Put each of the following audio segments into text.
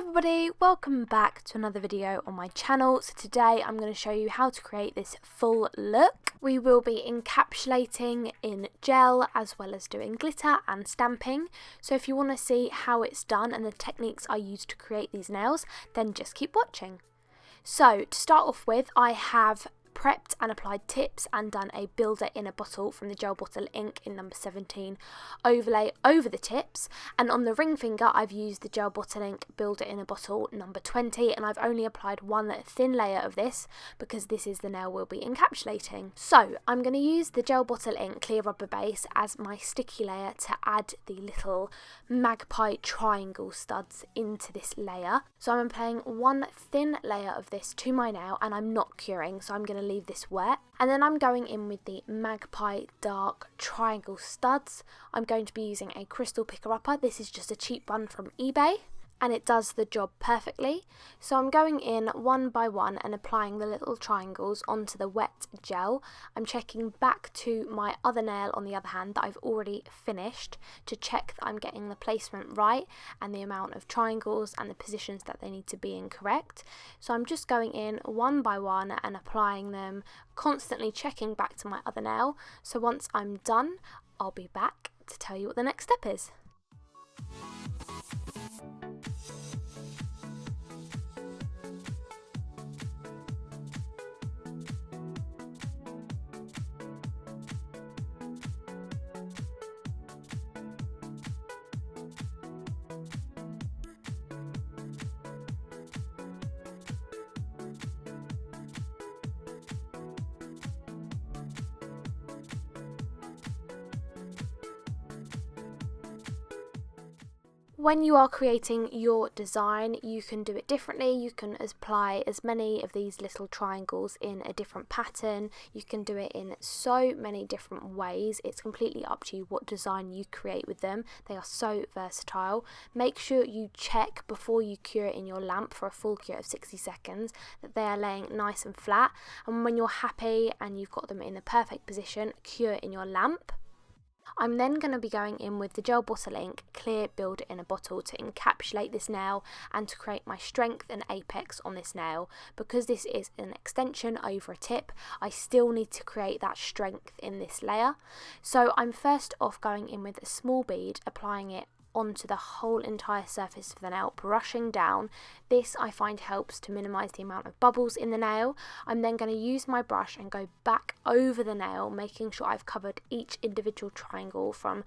everybody, welcome back to another video on my channel. So today I'm going to show you how to create this full look. We will be encapsulating in gel as well as doing glitter and stamping. So if you want to see how it's done and the techniques I use to create these nails, then just keep watching. So to start off with, I have prepped and applied tips and done a builder in a bottle from the gel bottle ink in number 17 overlay over the tips, and on the ring finger I've used the gel bottle ink builder in a bottle number 20, and I've only applied one thin layer of this because this is the nail we'll be encapsulating. So I'm going to use the gel bottle ink clear rubber base as my sticky layer to add the little MAGPIE triangle studs into this layer. So I'm applying one thin layer of this to my nail and I'm not curing, so I'm going to leave this wet, and then I'm going in with the MAGPIE dark triangle studs. I'm going to be using a crystal picker upper. This is just a cheap one from eBay and it does the job perfectly. So I'm going in one by one and applying the little triangles onto the wet gel. I'm checking back to my other nail on the other hand that I've already finished to check that I'm getting the placement right and the amount of triangles and the positions that they need to be in correct. So I'm just going in one by one and applying them, constantly checking back to my other nail. So once I'm done, I'll be back to tell you what the next step is. When you are creating your design, you can do it differently. You can apply as many of these little triangles in a different pattern. You can do it in so many different ways. It's completely up to you what design you create with them. They are so versatile. Make sure you check before you cure it in your lamp for a full cure of 60 seconds that they are laying nice and flat. And when you're happy and you've got them in the perfect position, cure in your lamp. I'm then going to be going in with the gel bottle ink clear builder in a bottle to encapsulate this nail and to create my strength and apex on this nail. Because this is an extension over a tip, I still need to create that strength in this layer. So I'm first off going in with a small bead, applying it onto the whole entire surface of the nail, brushing down. This I find helps to minimise the amount of bubbles in the nail. I'm then going to use my brush and go back over the nail, making sure I've covered each individual triangle from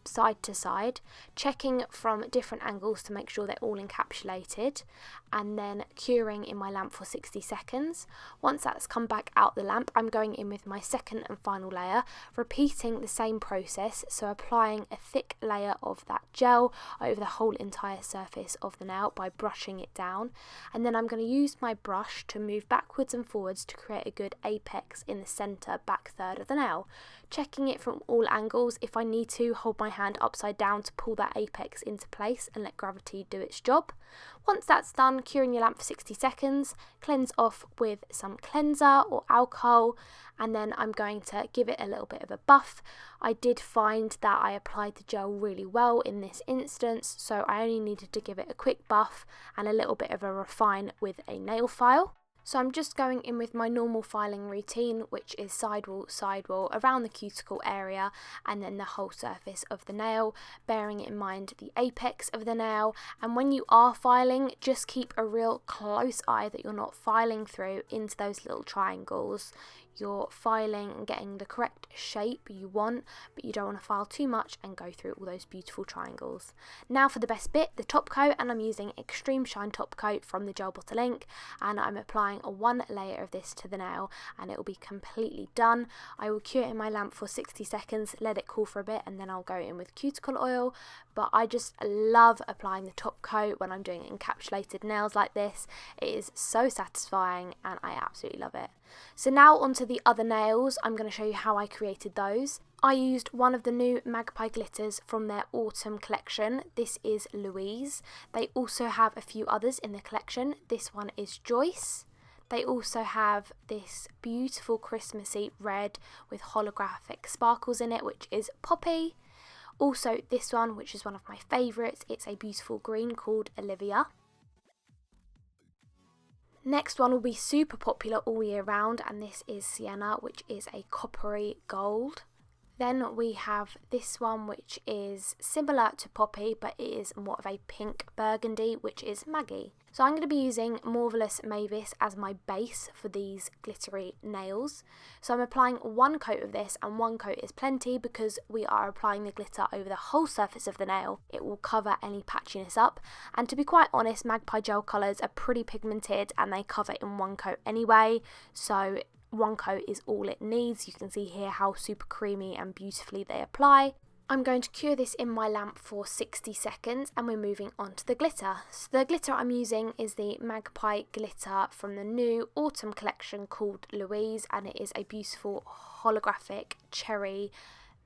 side to side, checking from different angles to make sure they're all encapsulated, and then curing in my lamp for 60 seconds. Once that's come back out the lamp, I'm going in with my second and final layer, repeating the same process, so applying a thick layer of that gel over the whole entire surface of the nail by brushing it down, and then I'm going to use my brush to move backwards and forwards to create a good apex in the centre back third of the nail, checking it from all angles. If I need to, hold my hand upside down to pull that apex into place and let gravity do its job. Once that's done, curing your lamp for 60 seconds, cleanse off with some cleanser or alcohol, and then I'm going to give it a little bit of a buff. I did find that I applied the gel really well in this instance, so I only needed to give it a quick buff and a little bit of a refine with a nail file. So I'm just going in with my normal filing routine, which is sidewall, around the cuticle area and then the whole surface of the nail, bearing in mind the apex of the nail. And when you are filing, just keep a real close eye that you're not filing through into those little triangles. You're filing and getting the correct shape you want, but you don't want to file too much and go through all those beautiful triangles. Now for the best bit, the top coat, and I'm using Extreme Shine top coat from the gel bottle ink, and I'm applying a one layer of this to the nail and it will be completely done. I will cure it in my lamp for 60 seconds, let it cool for a bit, and then I'll go in with cuticle oil. But I just love applying the top coat when I'm doing encapsulated nails like this. It is so satisfying and I absolutely love it. So now onto the other nails. I'm going to show you how I created those. I used one of the new MAGPIE glitters from their autumn collection. This is Louise. They also have a few others in the collection. This one is Joyce. They also have this beautiful Christmassy red with holographic sparkles in it, which is Poppy. Also this one, which is one of my favourites, it's a beautiful green called Olivia. Next one will be super popular all year round, and this is Sienna, which is a coppery gold. Then we have this one, which is similar to Poppy, but it is more of a pink burgundy, which is Maggie. So I'm going to be using MAUVE-LOUS MAVIS as my base for these glittery nails. So I'm applying one coat of this, and one coat is plenty because we are applying the glitter over the whole surface of the nail. It will cover any patchiness up. And to be quite honest, Magpie gel colours are pretty pigmented and they cover in one coat anyway. So one coat is all it needs. You can see here how super creamy and beautifully they apply. I'm going to cure this in my lamp for 60 seconds and we're moving on to the glitter. So the glitter I'm using is the Magpie glitter from the new autumn collection called Louise, and it is a beautiful holographic cherry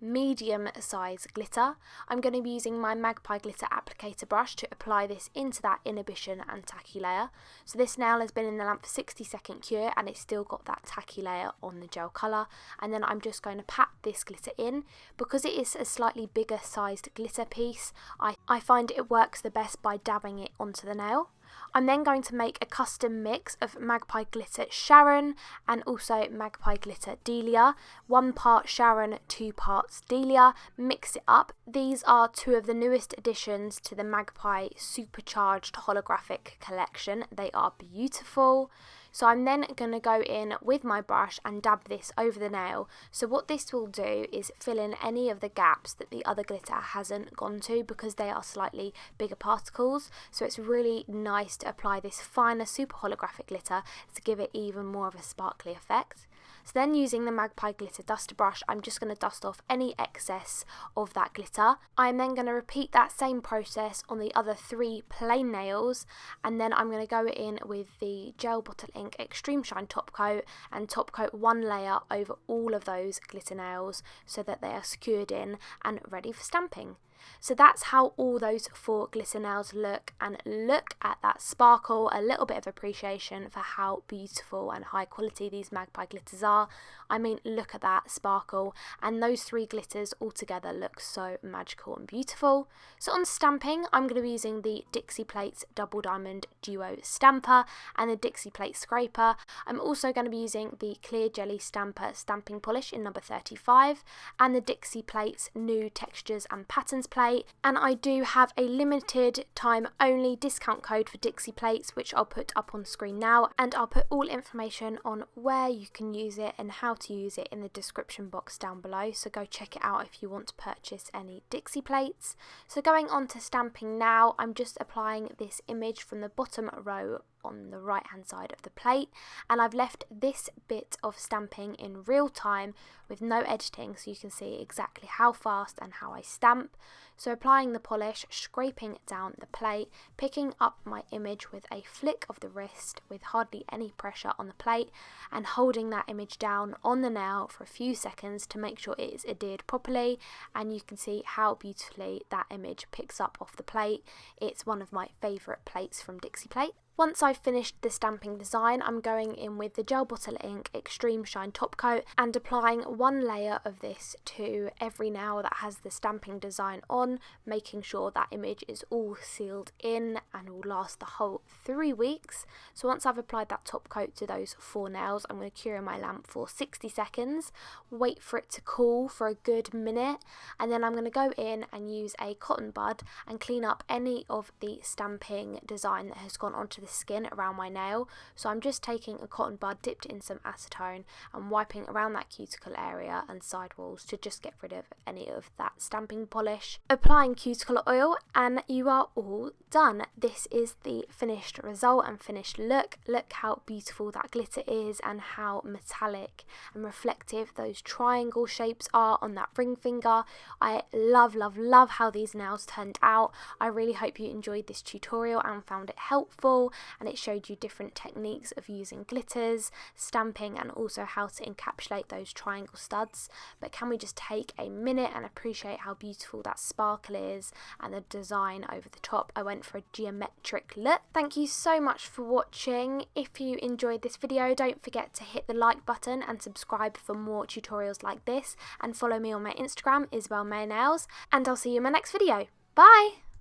medium size glitter. I'm going to be using my Magpie glitter applicator brush to apply this into that inhibition and tacky layer. So this nail has been in the lamp for 60-second cure and it's still got that tacky layer on the gel colour, and then I'm just going to pat this glitter in. Because it is a slightly bigger sized glitter piece, I find it works the best by dabbing it onto the nail. I'm then going to make a custom mix of Magpie glitter Sharon and also Magpie glitter Delia. 1 part Sharon, 2 parts Delia. Mix it up. These are 2 of the newest additions to the Magpie Supercharged holographic collection. They are beautiful. So I'm then going to go in with my brush and dab this over the nail. So what this will do is fill in any of the gaps that the other glitter hasn't gone to, because they are slightly bigger particles. So it's really nice to apply this finer super holographic glitter to give it even more of a sparkly effect. So then using the Magpie glitter duster brush, I'm just going to dust off any excess of that glitter. I'm then going to repeat that same process on the other 3 plain nails, and then I'm going to go in with the Gel Bottle Ink Extreme Shine top coat and top coat 1 layer over all of those glitter nails so that they are secured in and ready for stamping. So that's how all those 4 glitter nails look, and look at that sparkle, a little bit of appreciation for how beautiful and high quality these Magpie glitters are. I mean, look at that sparkle, and those 3 glitters all together look so magical and beautiful. So on stamping, I'm going to be using the DIXIE Plates Double Diamond Duo Stamper and the DIXIE Plate Scraper. I'm also going to be using the Clear Jelly Stamper Stamping Polish in number 35 and the DIXIE Plates New Textures and Patterns plate, and I do have a limited time only discount code for DIXIE Plates, which I'll put up on screen now, and I'll put all information on where you can use it and how to use it in the description box down below, so go check it out if you want to purchase any DIXIE Plates. So going on to stamping now, I'm just applying this image from the bottom row on the right hand side of the plate, and I've left this bit of stamping in real time with no editing, so you can see exactly how fast and how I stamp. So applying the polish, scraping down the plate, picking up my image with a flick of the wrist with hardly any pressure on the plate, and holding that image down on the nail for a few seconds to make sure it is adhered properly, and you can see how beautifully that image picks up off the plate. It's one of my favourite plates from DIXIE Plate. Once I've finished the stamping design, I'm going in with the Gel Bottle Ink Extreme Shine top coat and applying 1 layer of this to every nail that has the stamping design on, making sure that image is all sealed in and will last the whole 3 weeks. So once I've applied that top coat to those 4 nails, I'm going to cure in my lamp for 60 seconds, wait for it to cool for a good minute, and then I'm going to go in and use a cotton bud and clean up any of the stamping design that has gone onto the skin around my nail. So I'm just taking a cotton bud, dipped in some acetone and wiping around that cuticle area and side walls to just get rid of any of that stamping polish. Applying cuticle oil and you are all done. This is the finished result and finished look. Look how beautiful that glitter is and how metallic and reflective those triangle shapes are on that ring finger. I love how these nails turned out. I really hope you enjoyed this tutorial and found it helpful, and it showed you different techniques of using glitters, stamping, and also how to encapsulate those triangle studs. But can we just take a minute and appreciate how beautiful that sparkle is and the design over the top? I went for a geometric look. Thank you so much for watching. If you enjoyed this video, don't forget to hit the like button and subscribe for more tutorials like this, and follow me on my Instagram, Isabelmaynails, and I'll see you in my next video. Bye!